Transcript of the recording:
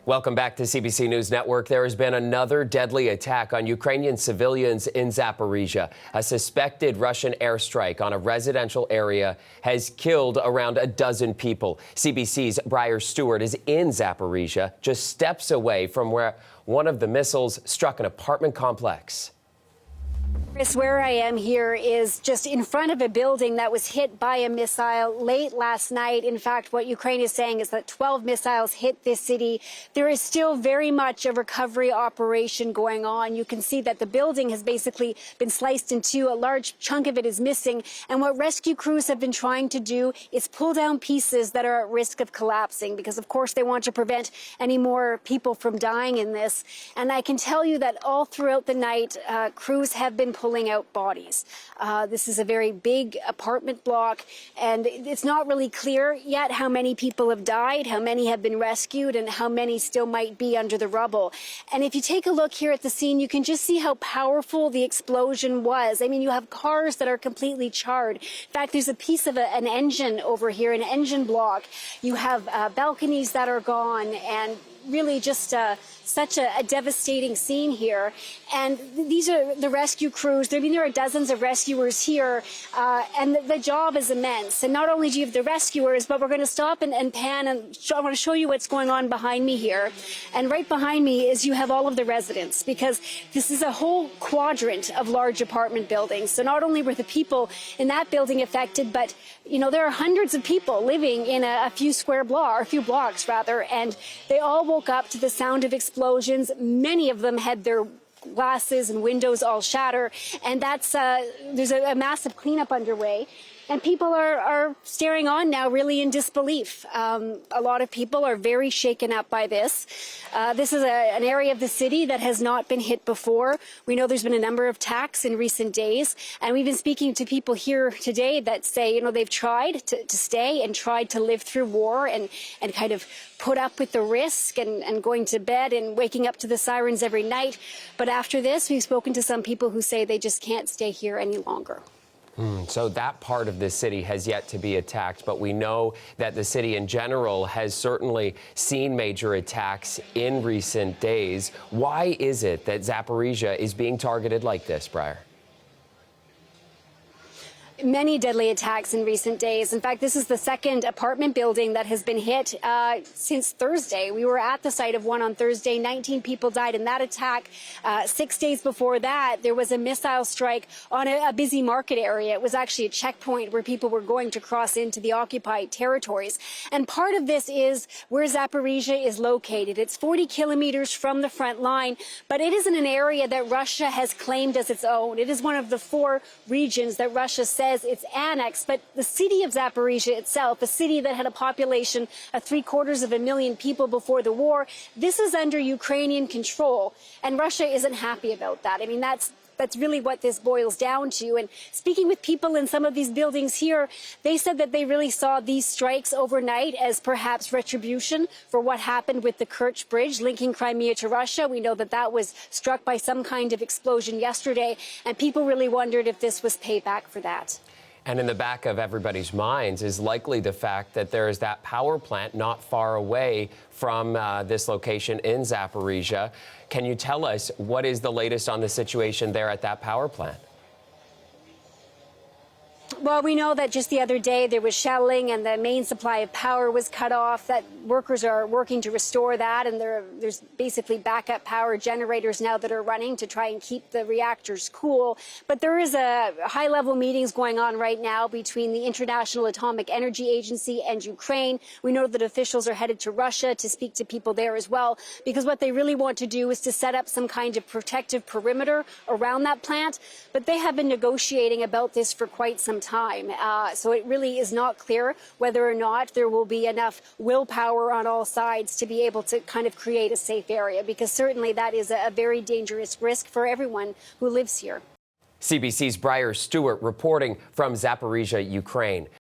Welcome back to CBC News Network. There has been another deadly attack on Ukrainian civilians in Zaporizhzhia. A suspected Russian airstrike on a residential area has killed around a dozen people. CBC's Briar Stewart is in Zaporizhzhia, just steps away from where one of the missiles struck an apartment complex. Chris, where I am here is just in front of a building that was hit by a missile late last night. In fact, what Ukraine is saying is that 12 missiles hit this city. There is still very much a recovery operation going on. You can see that the building has basically been sliced in two. A large chunk of it is missing. And what rescue crews have been trying to do is pull down pieces that are at risk of collapsing because, of course, they want to prevent any more people from dying in this. And I can tell you that all throughout the night, crews have been pulling out bodies. This is a very big apartment block, and it's not really clear yet how many people have died, how many have been rescued, and how many still might be under the rubble. And if you take a look here at the scene, you can just see how powerful the explosion was. I mean, you have cars that are completely charred. In fact, there's a piece of an engine over here, an engine block. You have balconies that are gone, and really just such a devastating scene here. And these are the rescue crews. I mean, there are dozens of rescuers here, and the job is immense. And not only do you have the rescuers, but we're going to stop and pan, and I want to show you what's going on behind me here. And right behind me is you have all of the residents, because this is a whole quadrant of large apartment buildings. So not only were the people in that building affected, but you know, there are hundreds of people living in a few blocks rather, and they all woke up to the sound of explosions. Many of them had their glasses and windows all shatter, and that's there's a massive cleanup underway. And people are staring on now, really in disbelief. A lot of people are very shaken up by this. This is an area of the city that has not been hit before. We know there's been a number of attacks in recent days. And we've been speaking to people here today that say, you know, they've tried to stay and tried to live through war and kind of put up with the risk and going to bed and waking up to the sirens every night. But after this, we've spoken to some people who say they just can't stay here any longer. So that part of the city has yet to be attacked, but we know that the city in general has certainly seen major attacks in recent days. Why is it that Zaporizhzhia is being targeted like this, Briar? Many deadly attacks in recent days. In fact, this is the second apartment building that has been hit since Thursday. We were at the site of one on Thursday. 19 people died in that attack. 6 days before that, there was a missile strike on a busy market area. It was actually a checkpoint where people were going to cross into the occupied territories. And part of this is where Zaporizhzhia is located. It's 40 kilometers from the front line, but it isn't an area that Russia has claimed as its own. It is one of the 4 regions that Russia says it's annexed, but the city of Zaporizhzhia itself, a city that had a population of 750,000 people before the war, this is under Ukrainian control, and Russia isn't happy about that. I mean, that's really what this boils down to. And speaking with people in some of these buildings here, they said that they really saw these strikes overnight as perhaps retribution for what happened with the Kerch Bridge linking Crimea to Russia. We know that that was struck by some kind of explosion yesterday, and people really wondered if this was payback for that. And in the back of everybody's minds is likely the fact that there is that power plant not far away from this location in Zaporizhzhia. Can you tell us what is the latest on the situation there at that power plant? Well, we know that just the other day there was shelling and the main supply of power was cut off, that workers are working to restore that, and there's basically backup power generators now that are running to try and keep the reactors cool. But there is a high-level meetings going on right now between the International Atomic Energy Agency and Ukraine. We know that officials are headed to Russia to speak to people there as well, because what they really want to do is to set up some kind of protective perimeter around that plant. But they have been negotiating about this for quite some time. So it really is not clear whether or not there will be enough willpower on all sides to be able to kind of create a safe area, because certainly that is a very dangerous risk for everyone who lives here. CBC's Briar Stewart reporting from Zaporizhzhia, Ukraine.